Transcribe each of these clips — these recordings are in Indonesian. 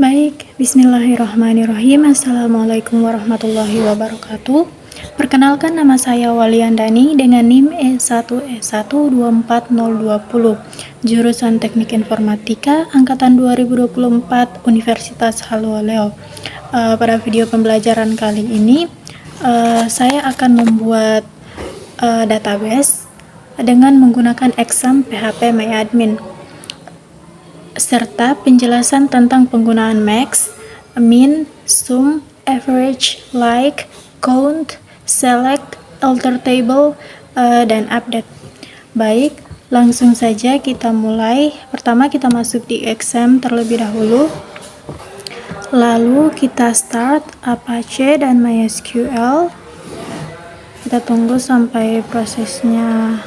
Baik, bismillahirrahmanirrahim. Assalamualaikum warahmatullahi wabarakatuh. Perkenalkan, nama saya Waliandani dengan NIM E1E124020, jurusan Teknik Informatika, angkatan 2024, Universitas Halluoleo. Pada video pembelajaran kali ini, saya akan membuat database dengan menggunakan exam PHP MyAdmin, serta penjelasan tentang penggunaan max, min, sum, average, like, count, select, alter table, dan update. Baik, langsung saja kita mulai. Pertama kita masuk di exam terlebih dahulu, lalu kita start Apache dan MySQL. Kita tunggu sampai prosesnya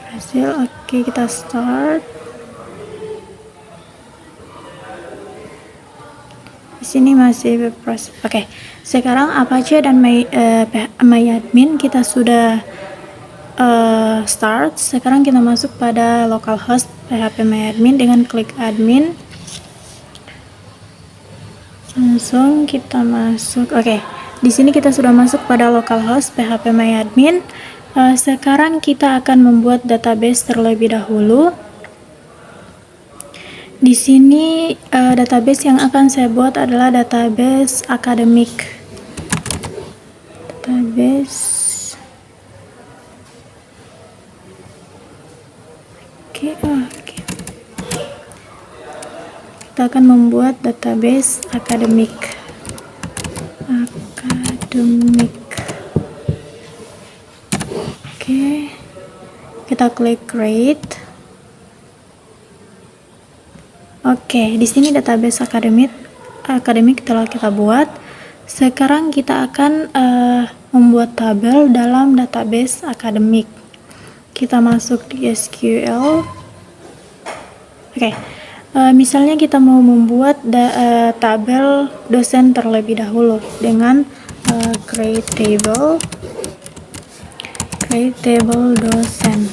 berhasil. Oke, kita start. Di sini masih berproses. Oke, sekarang Apache dan MyAdmin kita sudah start. Sekarang kita masuk pada localhost PHP MyAdmin dengan klik admin. Langsung kita masuk. Oke, di sini kita sudah masuk pada localhost PHP MyAdmin. Sekarang kita akan membuat database terlebih dahulu. Di sini database yang akan saya buat adalah database akademik. Oke. Kita akan membuat database akademik. Oke. Kita klik create. Oke, di sini database akademik telah kita buat. Sekarang kita akan membuat tabel dalam database akademik. Kita masuk di SQL. Oke, misalnya kita mau membuat tabel dosen terlebih dahulu dengan create table dosen,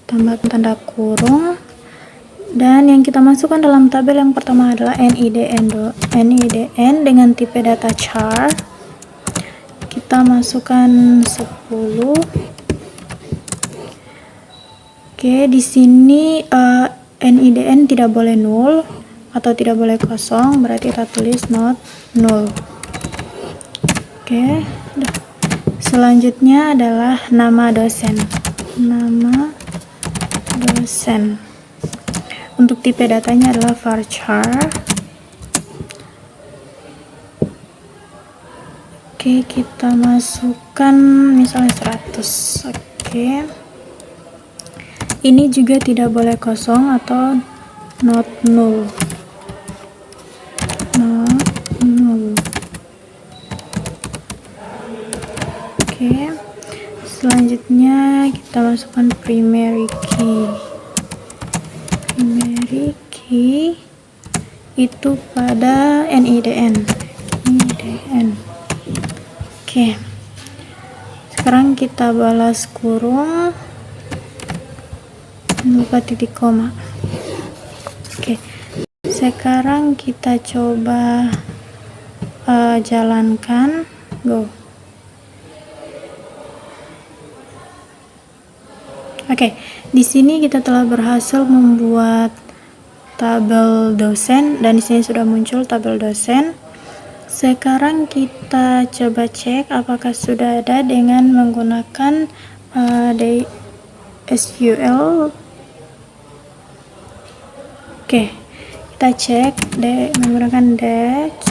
tambah tanda kurung. Dan yang kita masukkan dalam tabel yang pertama adalah NIDN dengan tipe data char. Kita masukkan 10. Oke, di sini NIDN tidak boleh null atau tidak boleh kosong, berarti kita tulis not null. Oke, selanjutnya adalah nama dosen. Untuk tipe datanya adalah varchar. Oke, kita masukkan misalnya 100. Oke. Ini juga tidak boleh kosong atau not null. Oke. Selanjutnya kita masukkan primary key itu pada NIDN. Oke, sekarang kita balas kurung, lupa titik koma. Oke, sekarang kita coba jalankan. Go. Oke, di sini kita telah berhasil membuat tabel dosen dan di sini sudah muncul tabel dosen. Sekarang kita coba cek apakah sudah ada dengan menggunakan SQL. Oke, kita cek menggunakan desk.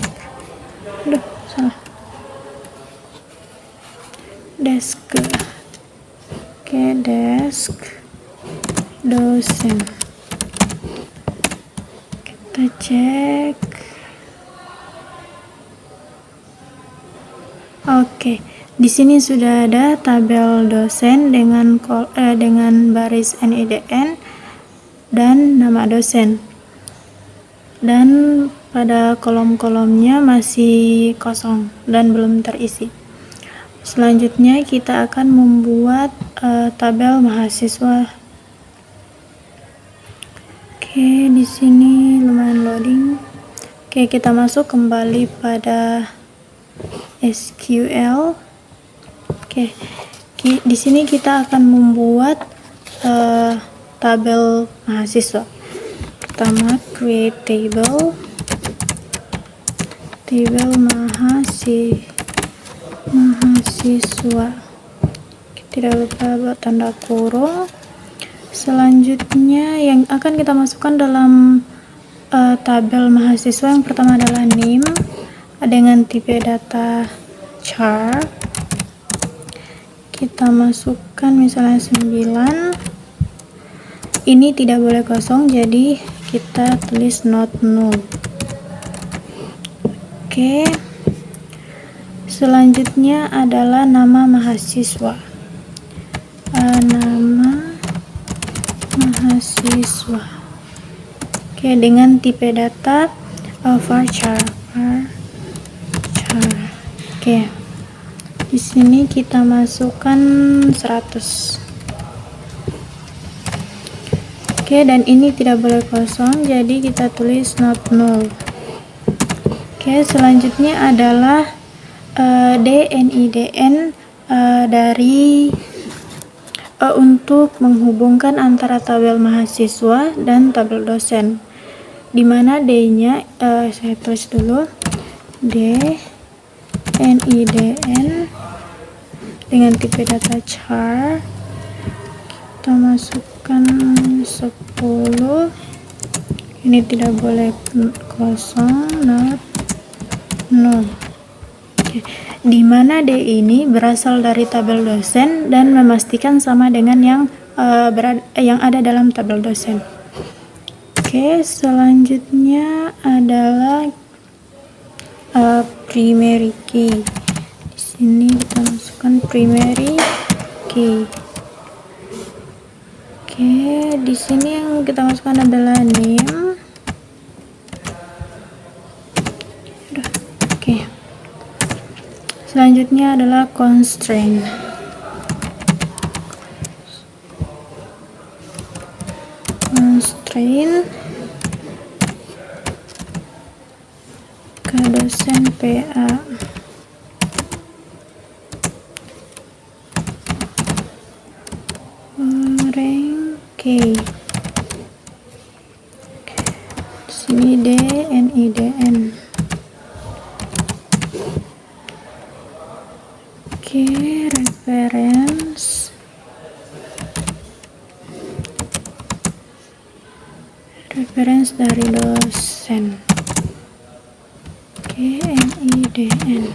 Oke, desk dosen. Kita cek. Oke, di sini sudah ada tabel dosen dengan baris NIDN dan nama dosen. Dan pada kolom-kolomnya masih kosong dan belum terisi. Selanjutnya kita akan membuat tabel mahasiswa. Oke, di sini lumayan loading. Oke, kita masuk kembali pada SQL. Oke, di sini kita akan membuat tabel mahasiswa. Pertama, create table mahasiswa. Tidak lupa buat tanda kurung. Selanjutnya yang akan kita masukkan dalam tabel mahasiswa yang pertama adalah name dengan tipe data char. Kita masukkan misalnya 9. Ini tidak boleh kosong, jadi kita tulis not null. Oke. Selanjutnya adalah nama mahasiswa. Nama mahasiswa. Oke, dengan tipe data varchar. Oke. Di sini kita masukkan 100. Oke, dan ini tidak boleh kosong, jadi kita tulis not null. Oke, selanjutnya adalah DNIDN dari untuk menghubungkan antara tabel mahasiswa dan tabel dosen, dimana D-nya saya tulis dulu DNIDN dengan tipe data char. Kita masukkan 10. Ini tidak boleh kosong, not null. Di mana D ini berasal dari tabel dosen dan memastikan sama dengan yang ada dalam tabel dosen. Oke, selanjutnya adalah primary key. Di sini kita masukkan primary key. Oke, di sini yang kita masukkan adalah name. Oke. Selanjutnya adalah constraint. Ke dosen PA. Di sini DNIDN. Oke, reference dari dosen. Oke, NIDN.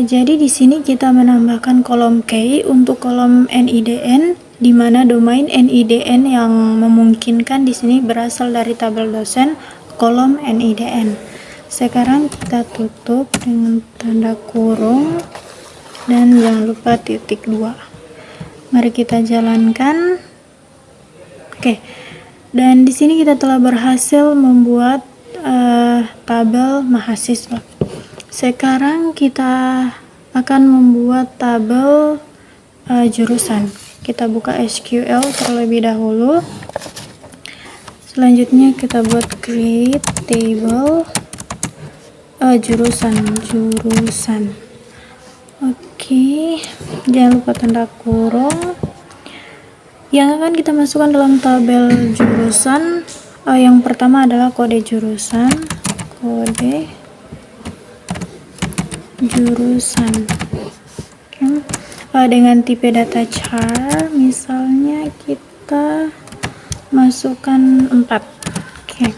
Jadi di sini kita menambahkan kolom key untuk kolom NIDN, di mana domain NIDN yang memungkinkan di sini berasal dari tabel dosen, kolom NIDN. Sekarang kita tutup dengan tanda kurung dan jangan lupa titik 2. Mari kita jalankan. Oke. Dan di sini kita telah berhasil membuat tabel mahasiswa. Sekarang kita akan membuat tabel jurusan. Kita buka SQL terlebih dahulu. Selanjutnya kita buat create table jurusan. Oke, jangan lupa tanda kurung. Yang akan kita masukkan dalam tabel jurusan, yang pertama adalah kode jurusan. Dengan tipe data char, misalnya kita masukkan 4. Oke.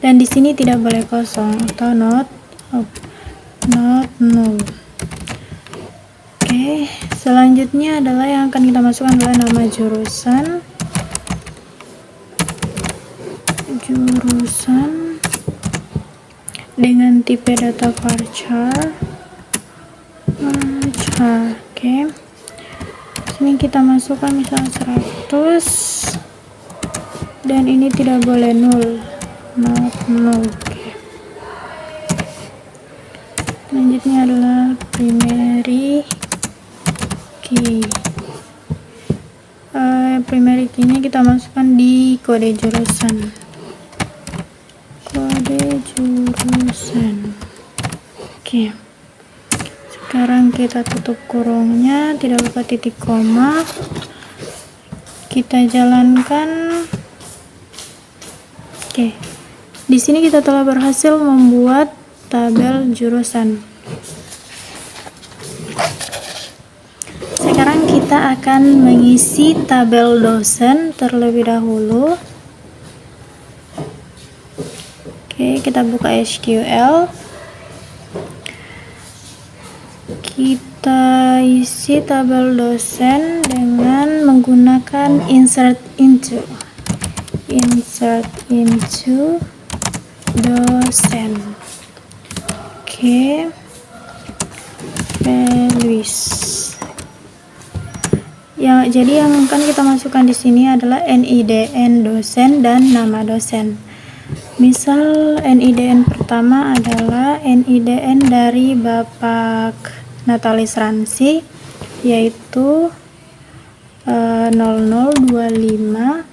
Dan di sini tidak boleh kosong atau not null. Oke, selanjutnya adalah yang akan kita masukkan adalah nama jurusan dengan tipe data varchar. Oke, sini kita masukkan misalnya 100 dan ini tidak boleh null, not null. Oke. Selanjutnya adalah primary key. primary key-nya kita masukkan di kode jurusan. Oke, sekarang kita tutup kurungnya, tidak lupa titik koma, kita jalankan. Oke, di sini kita telah berhasil membuat tabel jurusan. Sekarang kita akan mengisi tabel dosen terlebih dahulu. Oke, kita buka SQL. Kita isi tabel dosen dengan menggunakan insert into dosen. Oke, values. Ya, jadi yang akan kita masukkan di sini adalah NIDN dosen dan nama dosen. Misal NIDN pertama adalah NIDN dari Bapak Natalis Ransi, yaitu 0025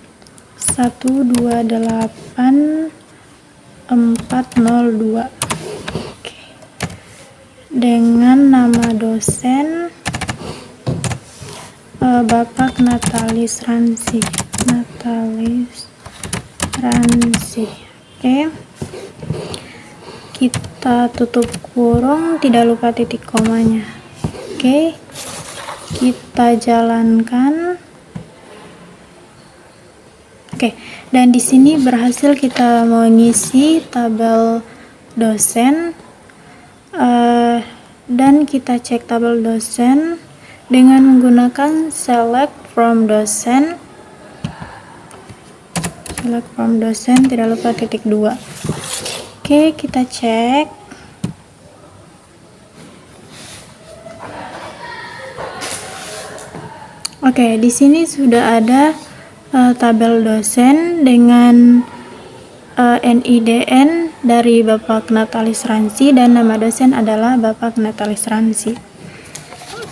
128 402. Oke. Dengan nama dosen Bapak Natalis Ransi. Oke, kita tutup kurung, tidak lupa titik komanya. Oke, kita jalankan. Oke, dan di sini berhasil kita mengisi tabel dosen, dan kita cek tabel dosen dengan menggunakan select from dosen. Tidak lupa titik 2. Oke, kita cek. Oke, di sini sudah ada tabel dosen dengan NIDN dari Bapak Natalis Ransi dan nama dosen adalah Bapak Natalis Ransi.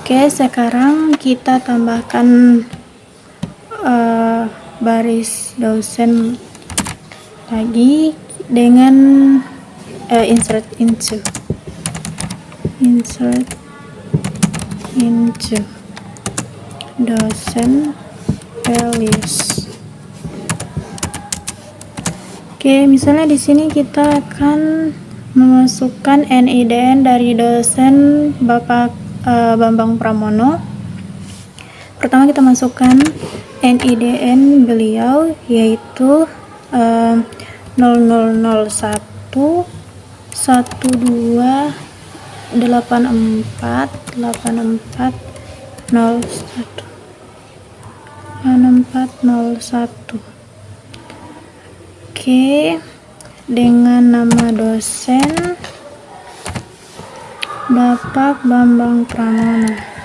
Oke, sekarang kita tambahkan baris dosen lagi dengan insert into dosen values. Oke, misalnya di sini kita akan memasukkan NIDN dari dosen Bapak Bambang Pramono. Pertama kita masukkan NIDN beliau, yaitu 0001 1284 8401. Oke, dengan nama dosen Bapak Bambang Pramono.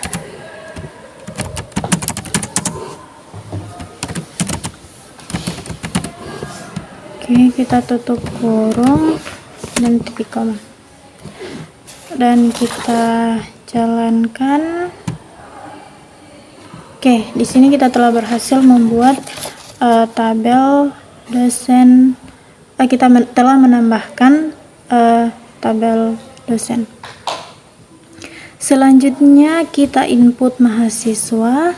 Oke, kita tutup kurung dan titik koma, dan kita jalankan. Oke, di sini kita telah berhasil membuat tabel dosen. Kita telah menambahkan tabel dosen. Selanjutnya kita input mahasiswa.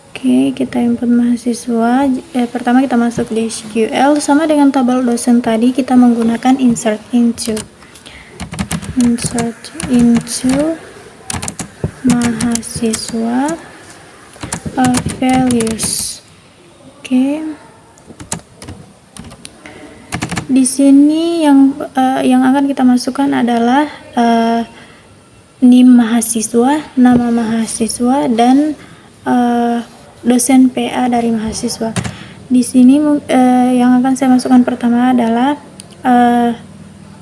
Oke, kita input mahasiswa. Pertama kita masuk di SQL, sama dengan tabel dosen tadi, kita menggunakan insert into mahasiswa values. Oke, di sini yang akan kita masukkan adalah NIM mahasiswa, nama mahasiswa, dan dosen PA dari mahasiswa. Di sini yang akan saya masukkan pertama adalah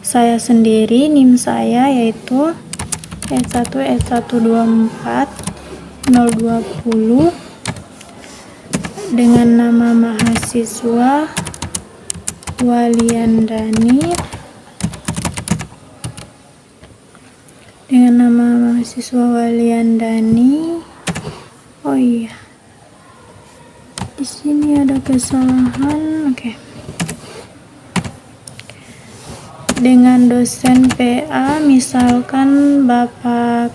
saya sendiri, NIM saya yaitu S1 S124 020, dengan nama mahasiswa Waliandani, oh iya, sini ada kesalahan. Oke. Dengan dosen PA, misalkan Bapak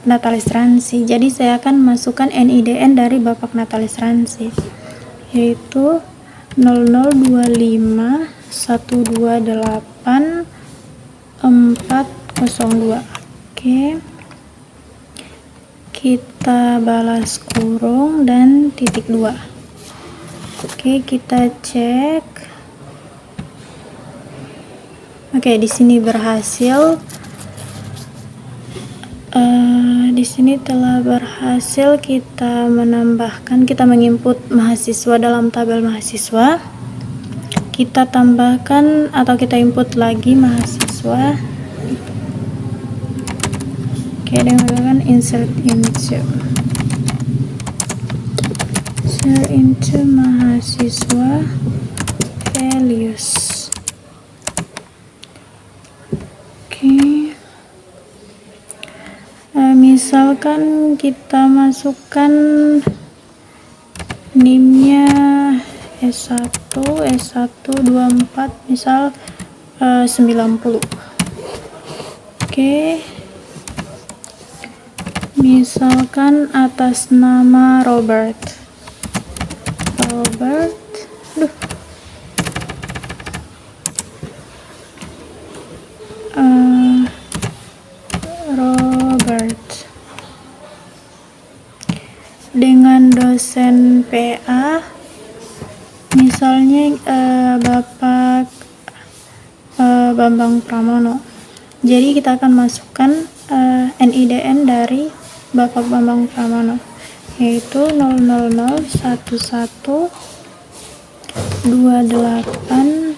Natalis Ransi. Jadi saya akan masukkan NIDN dari Bapak Natalis Ransi, yaitu 0025 128 402. Oke. Kita balas kurung dan titik 2. Oke, kita cek. Oke, di sini berhasil. Di sini telah berhasil kita menambahkan, kita menginput mahasiswa dalam tabel mahasiswa. Kita tambahkan atau kita input lagi mahasiswa. Oke, dengan insert into mahasiswa values. Oke. Misalkan kita masukkan NIM-nya S1 24, misal 90. Oke. Misalkan atas nama Robert. Dengan dosen PA, misalnya Bapak Bambang Pramono. Jadi kita akan masukkan NIDN dari Bapak Bambang Pramono, yaitu 00011 28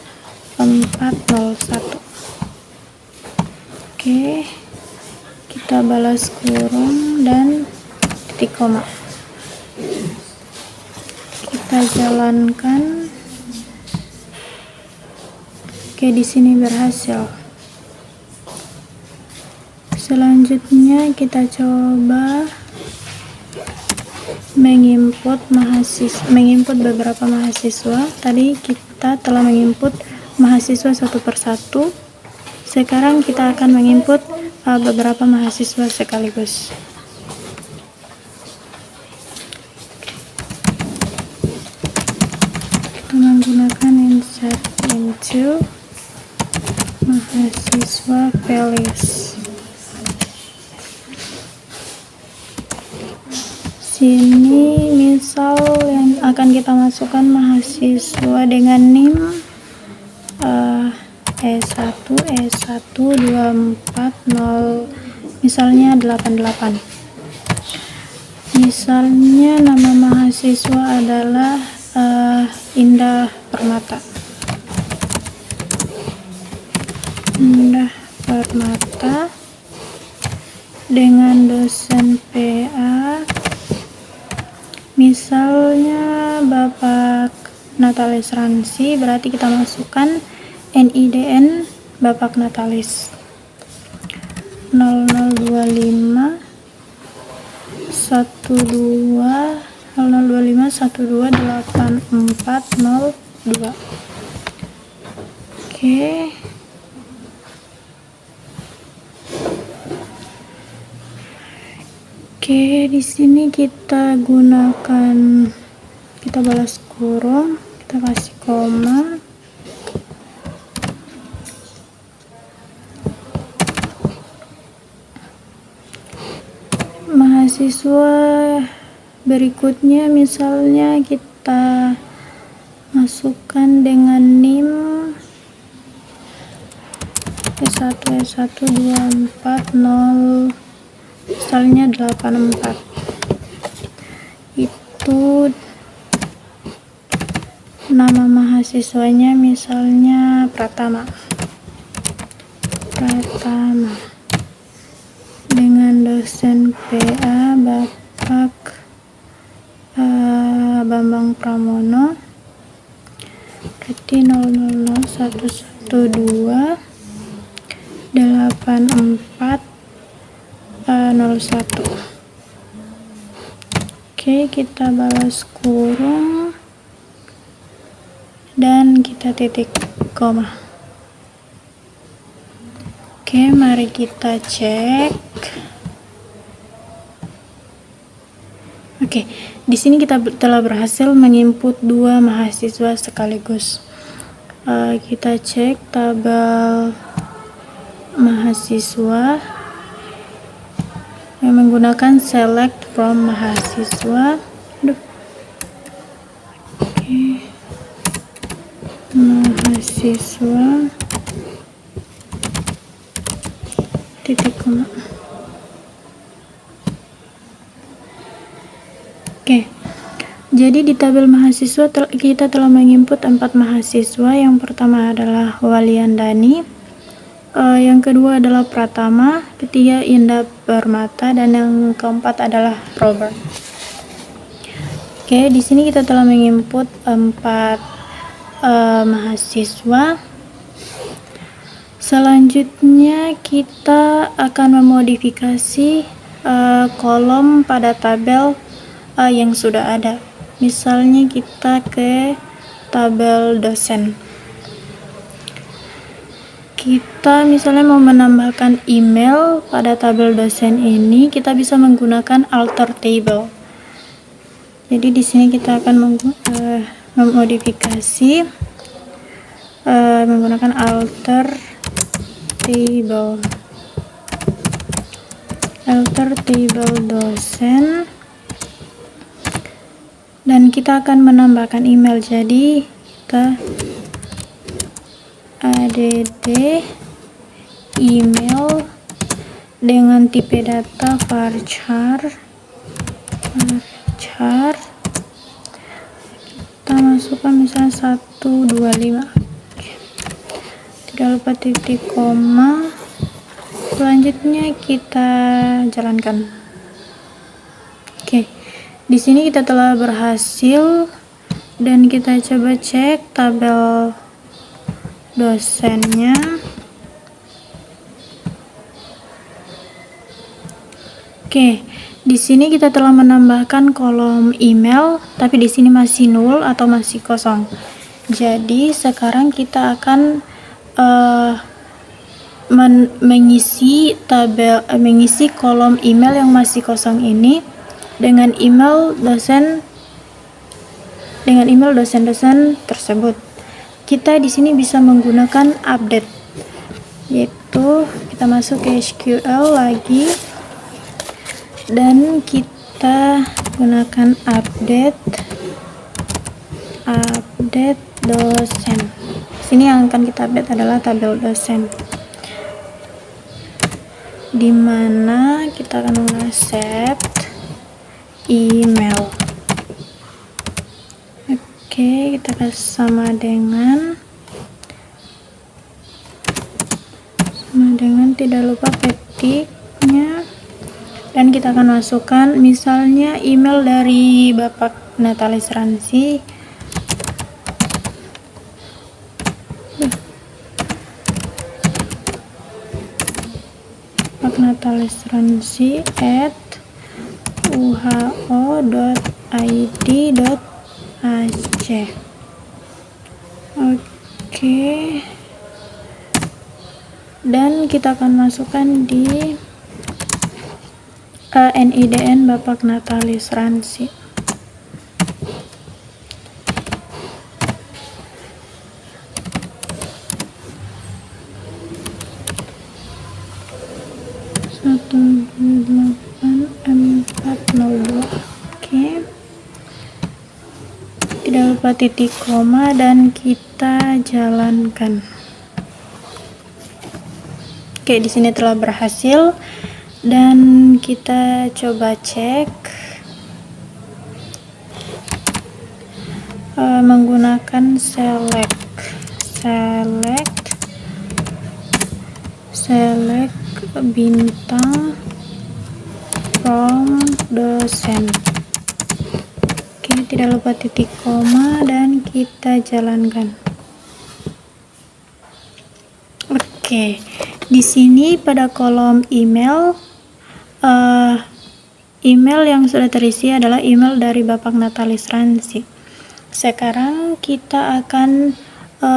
401. Oke, kita balas kurung dan titik koma. Kita jalankan. Oke, di sini berhasil. Selanjutnya kita coba menginput beberapa mahasiswa. Tadi kita telah menginput mahasiswa satu persatu. Sekarang kita akan menginput beberapa mahasiswa sekaligus. Kita menggunakan insert into mahasiswa values. Sini misal yang akan kita masukkan mahasiswa dengan NIM E1 240, misalnya 88. Misalnya nama mahasiswa adalah Indah Permata. Dengan dosen PA, misalnya Bapak Natalis Ransi, berarti kita masukkan NIDN Bapak Natalis 0025 128 Oke. Oke, di sini kita gunakan, kita balas kurung, kita kasih koma. Mahasiswa berikutnya misalnya kita masukkan dengan NIM S1 240, misalnya 84. Itu nama mahasiswanya misalnya Pratama. Dengan dosen PA Bapak Bambang Pramono, berarti 000112 84 01. Oke, kita balas kurung dan kita titik koma. Oke, mari kita cek. Oke, di sini kita telah berhasil menginput 2 mahasiswa sekaligus. Kita cek tabel mahasiswa yang menggunakan select from mahasiswa. Oke. Mahasiswa titik koma. Oke. Jadi di tabel mahasiswa kita telah menginput 4 mahasiswa. Yang pertama adalah Waliandani, yang kedua adalah Pratama, ketiga Indah Permata, dan yang keempat adalah Robert. Oke, di sini kita telah menginput 4 mahasiswa. Selanjutnya kita akan memodifikasi kolom pada tabel yang sudah ada. Misalnya kita ke tabel dosen. Kita misalnya mau menambahkan email pada tabel dosen ini, kita bisa menggunakan alter table. Jadi di sini kita akan memodifikasi menggunakan alter table dosen, dan kita akan menambahkan email. Jadi kita add email dengan tipe data varchar. Kita masukkan misalnya 125. Tidak lupa titik koma. Selanjutnya kita jalankan. Oke, di sini kita telah berhasil dan kita coba cek tabel dosennya. Oke, di sini kita telah menambahkan kolom email, tapi di sini masih null atau masih kosong. Jadi sekarang kita akan mengisi kolom email yang masih kosong ini dengan email dosen-dosen tersebut. Kita di sini bisa menggunakan update, yaitu kita masuk ke SQL lagi dan kita gunakan update dosen. Sini yang akan kita update adalah tabel dosen, dimana kita akan set email. Oke, kita kasih sama dengan tidak lupa ketiknya, dan kita akan masukkan misalnya email dari Bapak Natalis Ransi. Bapak Natalis Ransi @uho.id.ac. Oke, dan kita akan masukkan di NIDN Bapak Natalis Ransi. Oke, tidak lupa titik koma dan kita jalankan. Oke, di sini telah berhasil dan kita coba cek menggunakan select bintang from dosen. Oke, tidak lupa titik koma dan kita jalankan. Oke, di sini pada kolom email email yang sudah terisi adalah email dari Bapak Natalis Ransi. Sekarang kita akan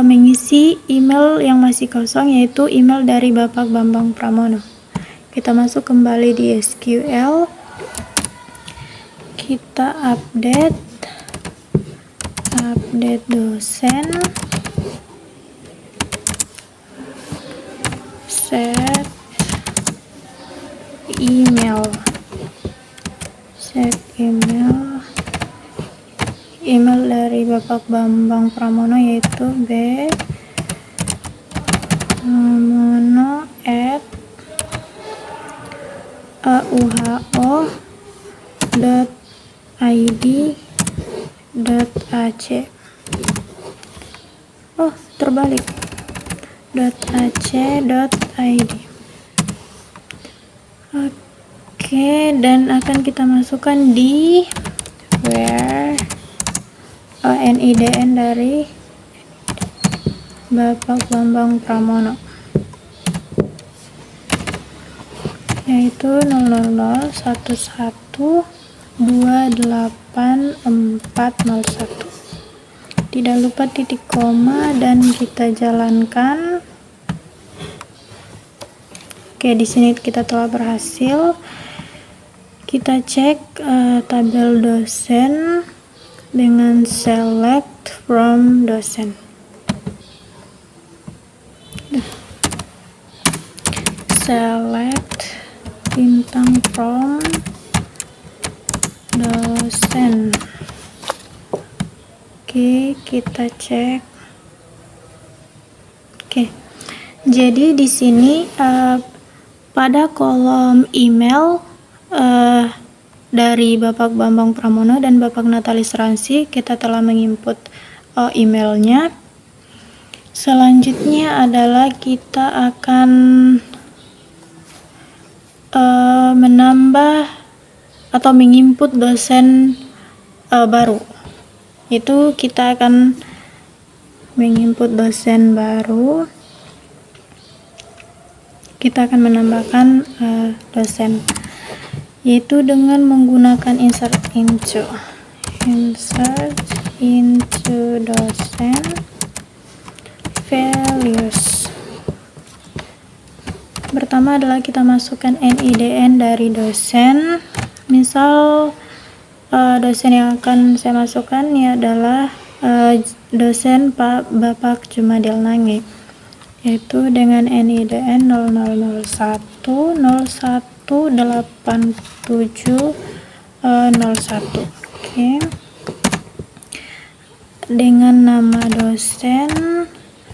mengisi email yang masih kosong, yaitu email dari Bapak Bambang Pramono. Kita masuk kembali di SQL, kita update dosen, set email dari Bapak Bambang Pramono, yaitu auho.id.ac. Oh, terbalik. .ac.id. Oke, dan akan kita masukkan di where NIDN dari Bapak Bambang Pramono, yaitu 001128401. Tidak lupa titik koma dan kita jalankan. Oke, di sini kita telah berhasil. Kita cek tabel dosen dengan select from dosen. Select bintang from dosen. Oke, kita cek. Oke, jadi di sini pada kolom email dari Bapak Bambang Pramono dan Bapak Natalis Ransi, kita telah menginput emailnya. Selanjutnya adalah kita akan menambah atau menginput dosen baru. Itu kita akan menginput dosen baru. Kita akan menambahkan dosen, yaitu dengan menggunakan insert into dosen values. Pertama adalah kita masukkan NIDN dari dosen. Misal dosen yang akan saya masukkan ini adalah dosen Pak Bapak Jumadil Nangi, yaitu dengan NIDN 0001187001. Oke. Dengan nama dosen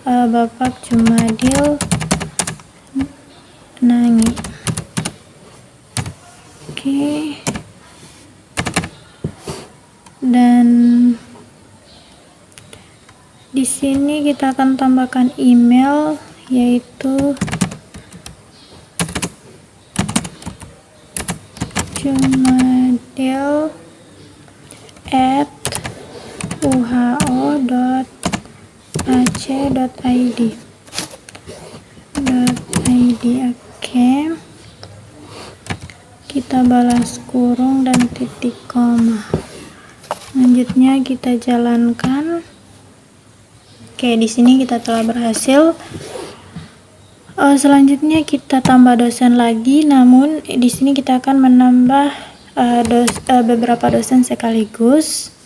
Bapak Jumadil Nangi. Oke. Dan di sini kita akan tambahkan email, yaitu jumadil@uho.ac.id. Oke. Kita balas kurung dan titik koma. Selanjutnya kita jalankan. Oke, di sini kita telah berhasil. Selanjutnya kita tambah dosen lagi, namun di sini kita akan menambah beberapa dosen sekaligus.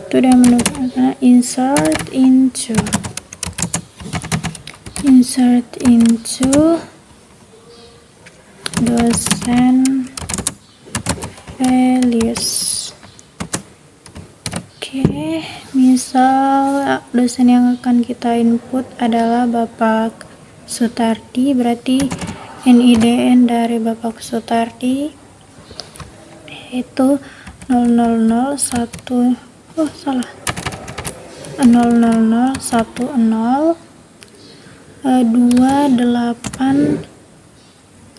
Itu dengan menggunakan insert into dosen values. Oke, misal dosen yang akan kita input adalah Bapak Sutardi, berarti NIDN dari Bapak Sutardi itu 280.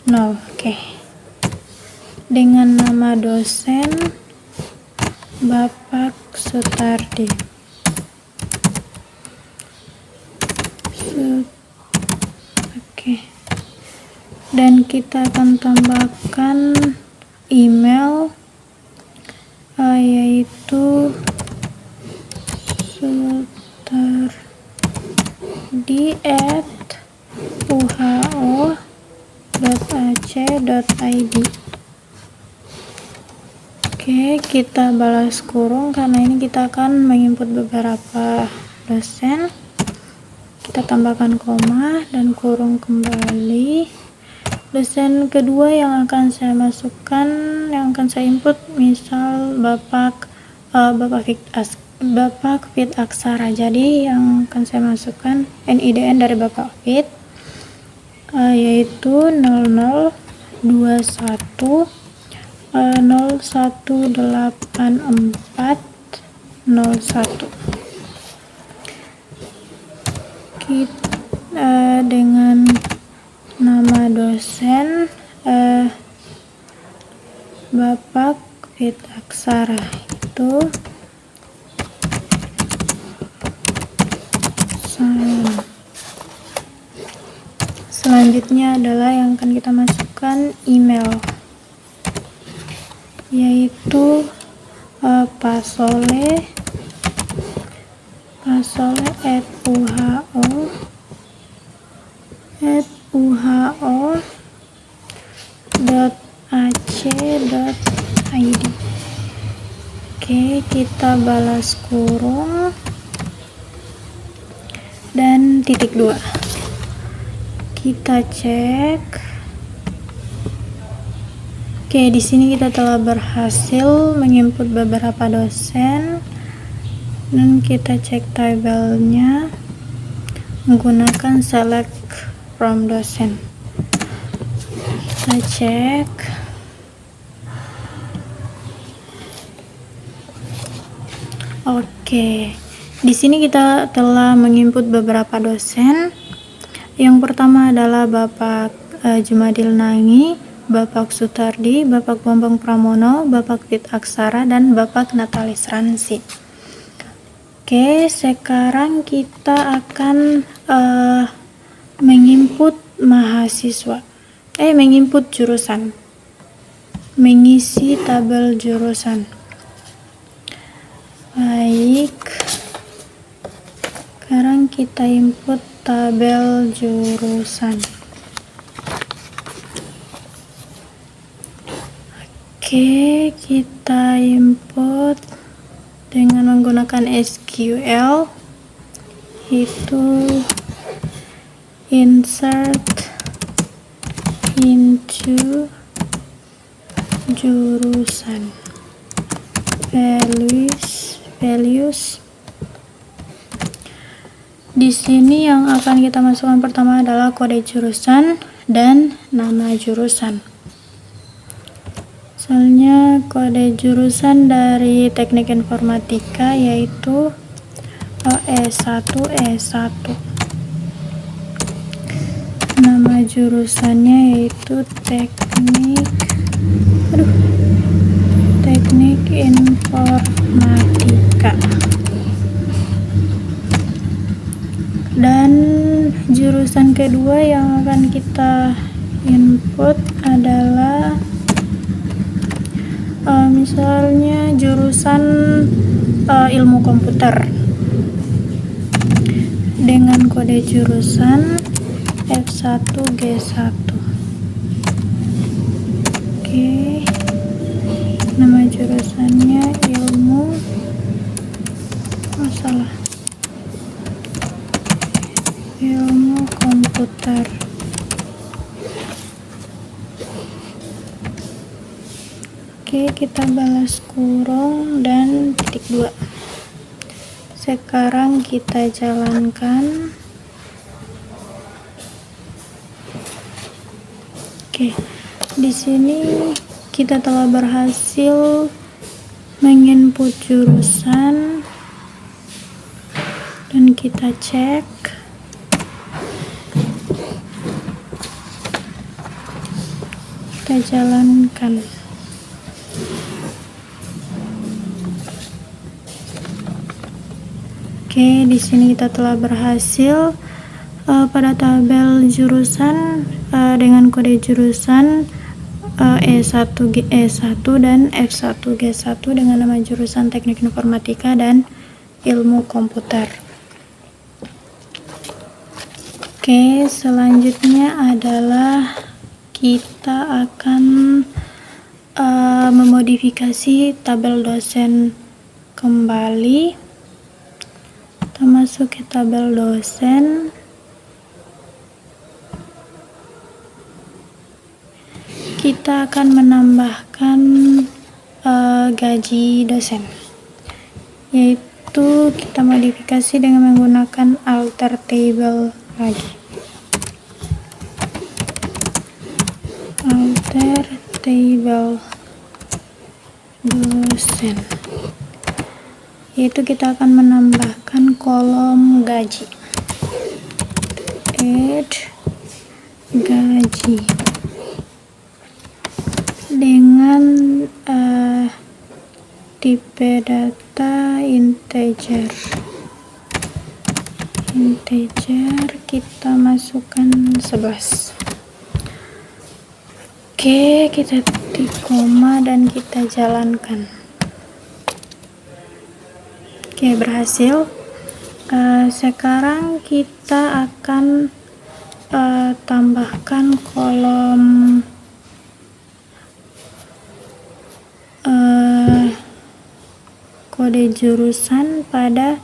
Oke. Dengan nama dosen Bapak Sutardi. Oke. dan kita akan tambahkan email yaitu sutardi@uho.ac.id. Oke, kita balas kurung karena ini kita akan menginput beberapa dosen. Kita tambahkan koma dan kurung kembali. Dosen kedua yang akan saya masukkan, yang akan saya input, misal Bapak Fit Aksara. Jadi yang akan saya masukkan NIDN dari Bapak Fit yaitu 0021 018401. Kita dengan nama dosen Bapak Fit Aksara itu selanjutnya adalah yang akan kita masukkan email yaitu pasole@uho.ac.id. Oke, kita balas kurung dan titik 2. Kita cek. Oke, di sini kita telah berhasil menginput beberapa dosen dan kita cek tabelnya menggunakan select from dosen. Kita cek. Oke, di sini kita telah menginput beberapa dosen. Yang pertama adalah Bapak Jumadil Nangi, Bapak Sutardi, Bapak Bambang Pramono, Bapak Fit Aksara, dan Bapak Natalis Ransi. Oke, sekarang kita akan menginput menginput jurusan, mengisi tabel jurusan. Baik, sekarang kita input tabel jurusan. Oke, kita input dengan menggunakan SQL, itu insert into jurusan values. Di sini yang akan kita masukkan pertama adalah kode jurusan dan nama jurusan. Misalnya kode jurusan dari Teknik Informatika yaitu E1. Nama jurusannya yaitu Teknik Informatika. Dan jurusan kedua yang akan kita input adalah misalnya jurusan ilmu komputer dengan kode jurusan F1G1. Oke, nama jurusannya ilmu komputer. Oke, kita balas kurung dan titik 2. Sekarang kita jalankan. Oke, di sini kita telah berhasil menginput jurusan dan kita cek. Kita jalankan. Oke, di sini kita telah berhasil pada tabel jurusan dengan kode jurusan E1 dan F1G1 dengan nama jurusan Teknik Informatika dan Ilmu Komputer. Oke, selanjutnya adalah kita akan memodifikasi tabel dosen kembali. Kita masuk ke tabel dosen. Kita akan menambahkan gaji dosen, yaitu kita modifikasi dengan menggunakan alter table lagi. Alter table dosen, yaitu kita akan menambahkan kolom gaji. Add gaji dengan tipe data integer. Kita masukkan 11. Oke, kita titik koma dan kita jalankan. Oke, berhasil. Sekarang kita akan tambahkan kolom kode jurusan pada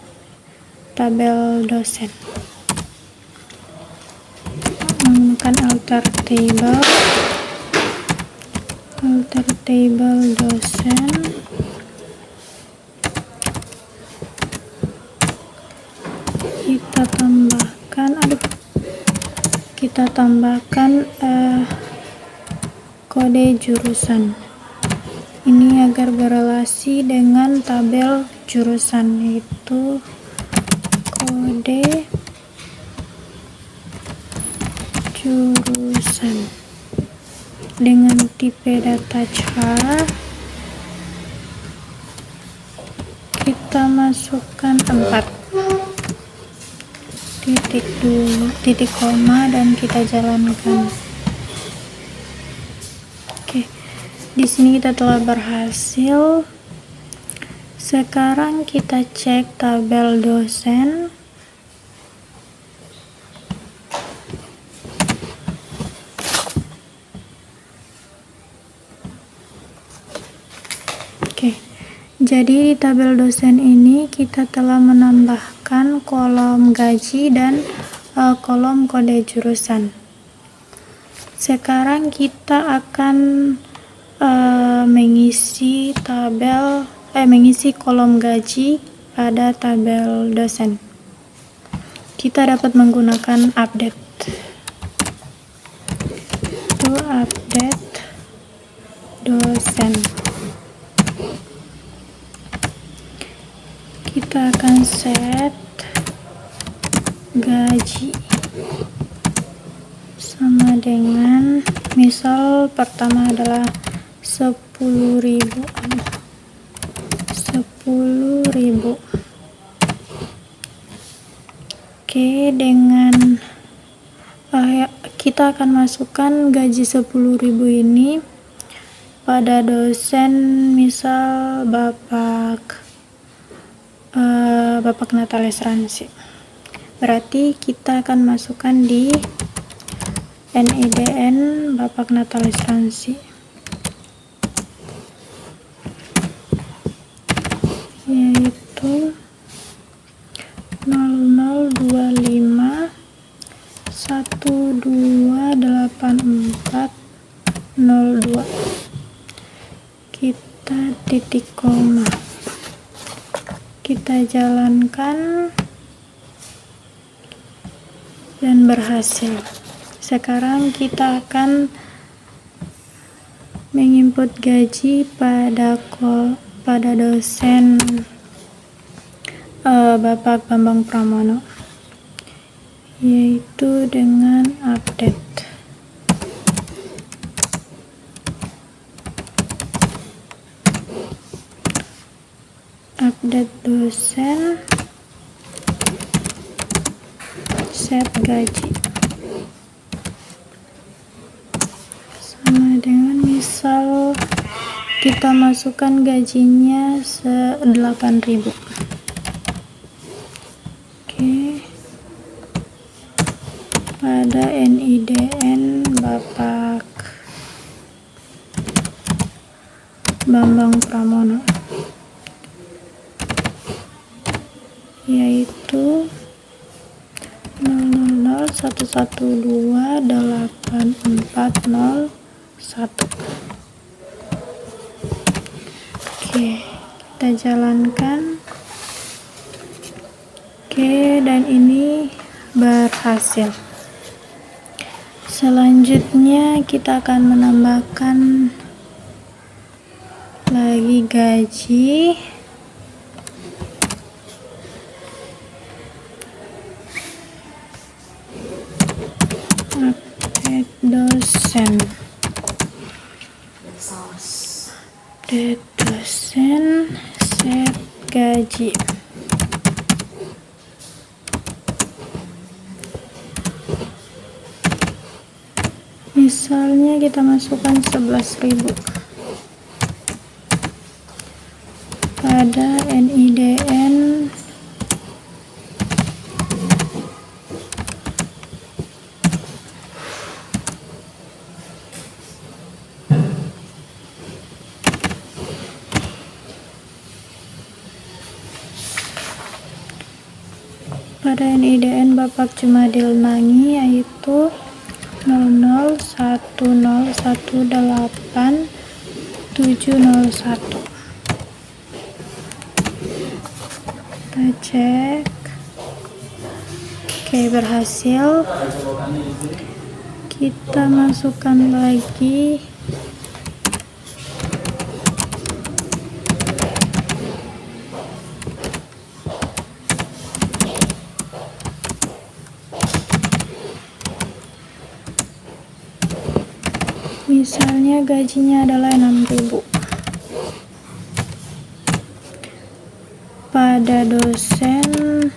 tabel dosen. Menggunakan alter table dosen. Kita tambahkan kode jurusan ini agar berelasi dengan tabel jurusan, yaitu kode jurusan dengan tipe data char. Kita masukkan 4 titik koma dan kita jalankan. Oke, di sini kita telah berhasil. Sekarang kita cek tabel dosen. Oke, jadi di tabel dosen ini kita telah menambahkan kolom gaji dan kolom kode jurusan. Sekarang kita akan mengisi kolom gaji pada tabel dosen. Kita dapat menggunakan update. Update dosen. Kita akan set gaji sama dengan, misal pertama adalah 10.000. Oke, dengan kita akan masukkan gaji 10.000 ini pada dosen, misal Bapak Natalis Ransi. Berarti kita akan masukkan di NIDN Bapak Natalis Ransi, yaitu 0025 128402. Kita titik koma, kita jalankan dan berhasil. Sekarang kita akan menginput gaji pada dosen Bapak Bambang Pramono, yaitu dengan update. Update dosen, set gaji. misal kita masukkan gajinya 8.000. Oke, pada NIDN Bapak Bambang Pramono, yaitu 00011284001. Oke, kita jalankan. Oke, dan ini berhasil. Selanjutnya kita akan menambahkan lagi gaji. Update dosen. Update dosen, set gaji. Misalnya kita masukkan 11.000 pada NIDN Bapak Jumadil Mangi, yaitu 001018701. Kita cek. Oke, berhasil. Kita masukkan lagi misalnya gajinya adalah 6.000 pada dosen,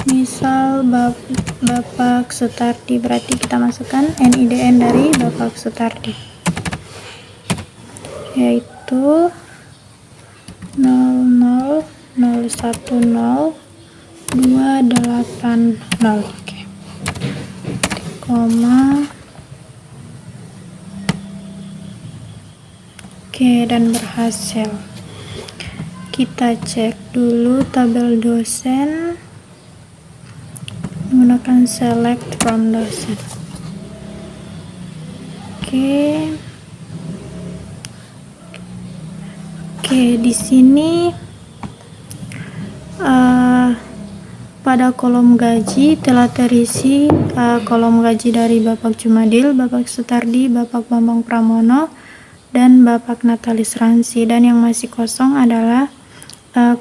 misal Bapak Sutardi, berarti kita masukkan NIDN dari Bapak Sutardi, yaitu 0001028. Oke, koma. Oke, dan berhasil. Kita cek dulu tabel dosen menggunakan select from dosen. Oke, di sini pada kolom gaji telah terisi kolom gaji dari Bapak Jumadil, Bapak Sutardi, Bapak Bambang Pramono, dan Bapak Natalis Ransi, dan yang masih kosong adalah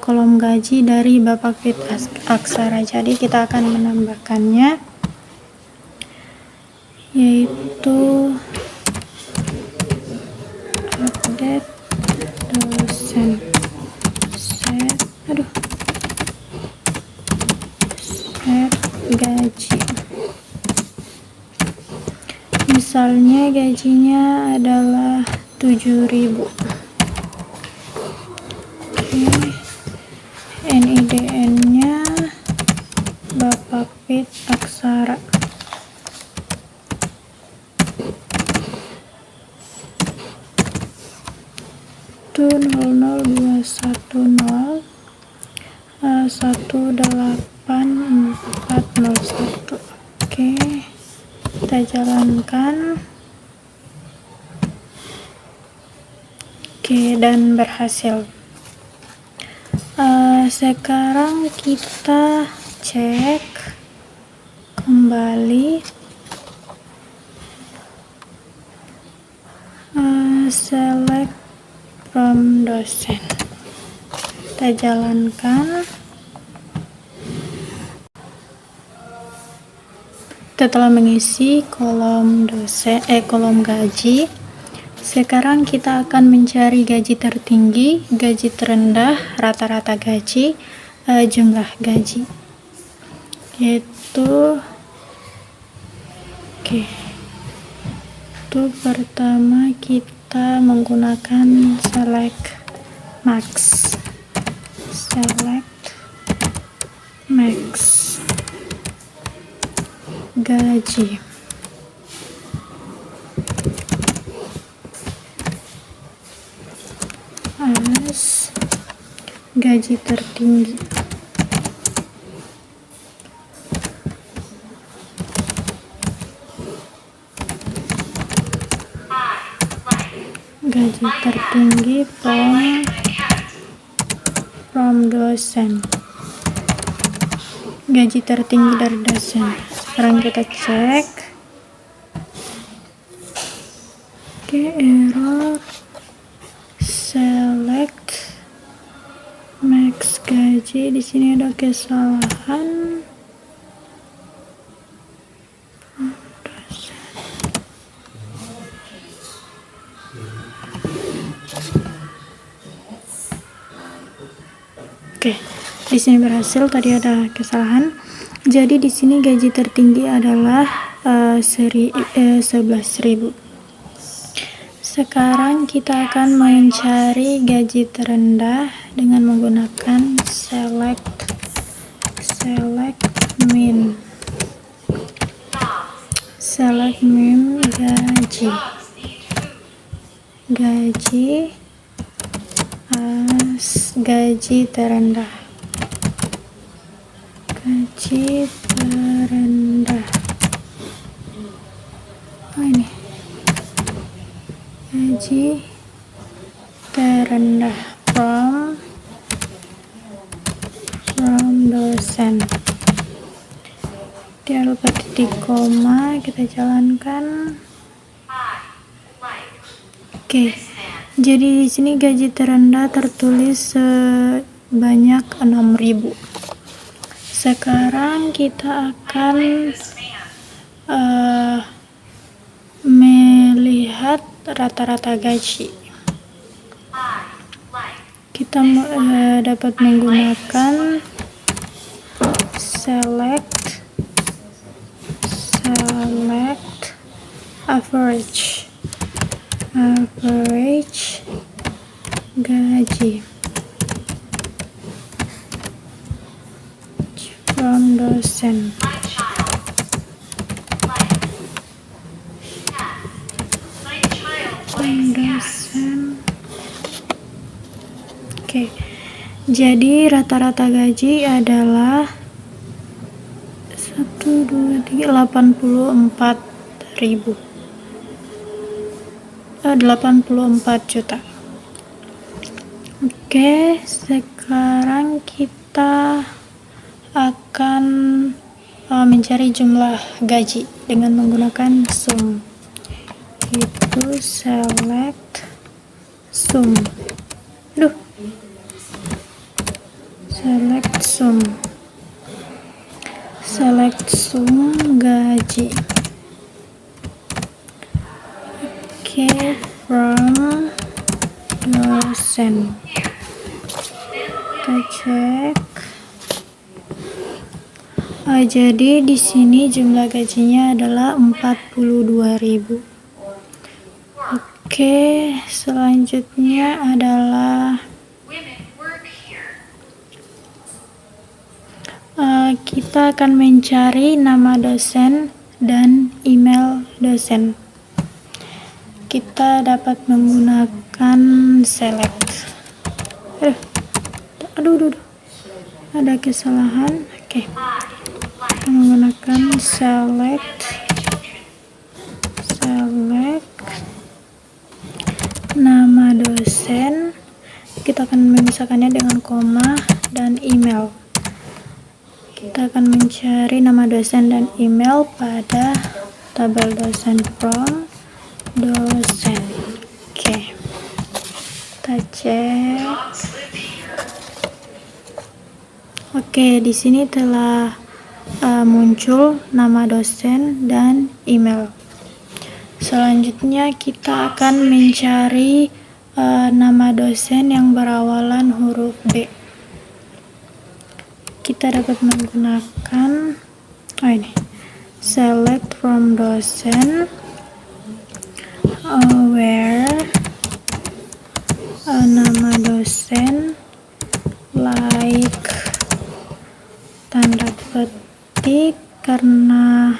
kolom gaji dari Bapak Fit Aksara. Jadi kita akan menambahkannya, yaitu update dosen, set gaji. Misalnya gajinya adalah 7.000. Oke, NIDN-nya Bapak Fit Aksara. Itu 00210184401. Oke, kita jalankan. Oke, dan berhasil. Sekarang kita cek kembali select from dosen. Kita jalankan. Kita telah mengisi kolom kolom gaji. Sekarang kita akan mencari gaji tertinggi, gaji terendah, rata-rata gaji, jumlah gaji. Yaitu itu pertama kita kita menggunakan select max. Gaji. As gaji tertinggi. Gaji tertinggi from dosen. Gaji tertinggi dari dosen. Sekarang kita cek. Oke, error. Select max gaji. Di sini ada kesalahan. Oke, di sini berhasil. Tadi ada kesalahan. Jadi di sini gaji tertinggi adalah 11.000. Sekarang kita akan mencari gaji terendah dengan menggunakan select min. Select min gaji as gaji terendah. Oh, ini gaji terendah from dosen. Dia lupa titik koma, kita jalankan. Oke, jadi di sini gaji terendah tertulis sebanyak 6.000. Sekarang kita akan melihat rata-rata gaji. Kita dapat menggunakan select average gaji from dosen. Oke, jadi rata-rata gaji adalah 84 juta. Oke, sekarang kita akan mencari jumlah gaji dengan menggunakan sum. Itu select sum. Select sum gaji. Oke, from dosen. Kita cek. Jadi di sini jumlah gajinya adalah 42.000. Oke, selanjutnya adalah kita akan mencari nama dosen dan email dosen. Kita dapat menggunakan select. Aduh, ada kesalahan. Oke, kita menggunakan select nama dosen. Kita akan memisahkannya dengan koma dan email. Kita akan mencari nama dosen dan email pada tabel dosen from dosen. Oke, kita cek. Oke, di sini telah muncul nama dosen dan email. Selanjutnya kita akan mencari nama dosen yang berawalan huruf B. Kita dapat menggunakan ini select from dosen where nama dosen, like tanda petik, karena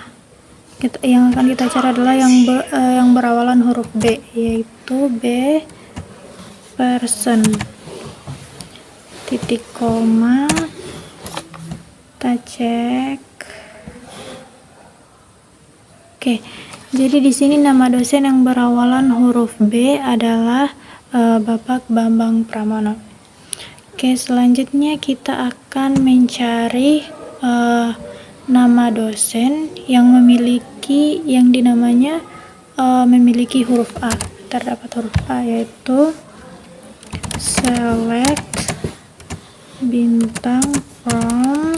yang akan kita cari adalah yang berawalan huruf B, yaitu B person, titik koma, kita cek. Oke, jadi di sini nama dosen yang berawalan huruf B adalah Bapak Bambang Pramono. Oke, selanjutnya kita akan mencari nama dosen yang dinamanya memiliki huruf A. Terdapat huruf A, yaitu select bintang from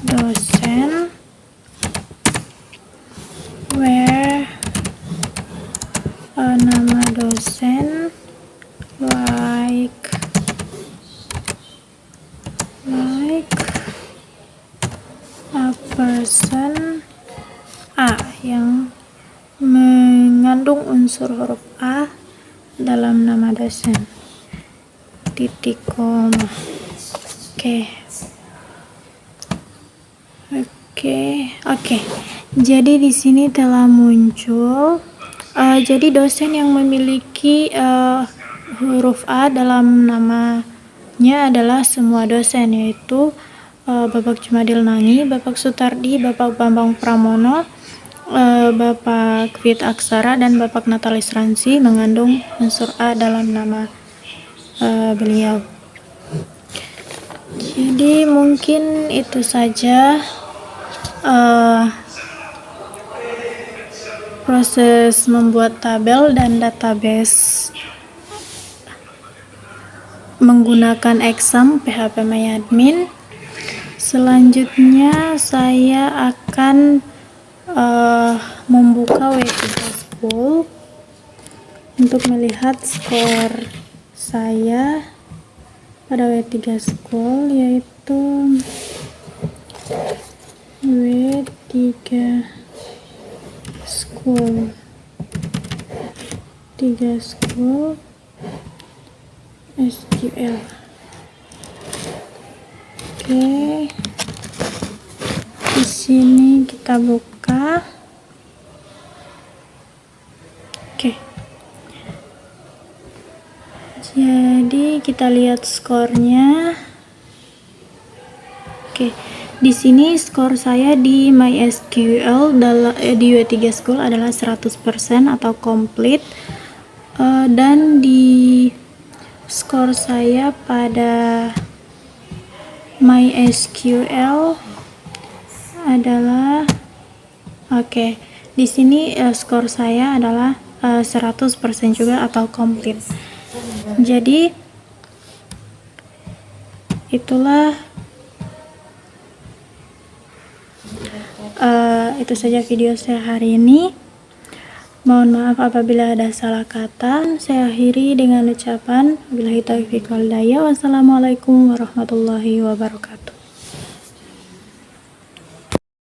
dosen where nama dosen like a person A, yang mengandung unsur huruf A dalam nama dosen, titik koma. Oke. Jadi di sini telah muncul. Jadi dosen yang memiliki huruf A dalam namanya adalah semua dosen, yaitu Bapak Jumadil Nangi, Bapak Sutardi, Bapak Bambang Pramono, Bapak Kwit Aksara, dan Bapak Natalis Ransi mengandung unsur A dalam nama beliau. Jadi mungkin itu saja proses membuat tabel dan database menggunakan Exam PHP MyAdmin. Selanjutnya saya akan membuka W3 School untuk melihat skor saya pada W3 School, yaitu W3 School 3 School SQL. Oke, di sini kita buka. Oke, jadi kita lihat skornya. Oke, di sini skor saya di MySQL di W3 School adalah 100% atau komplit, dan di skor saya pada MySQL adalah di sini skor saya adalah 100% juga atau komplit. Jadi itulah itu saja video saya hari ini. Mohon maaf apabila ada salah kata. Saya akhiri dengan ucapan wabillahi taufiq wal hidayah. Wassalamualaikum warahmatullahi wabarakatuh.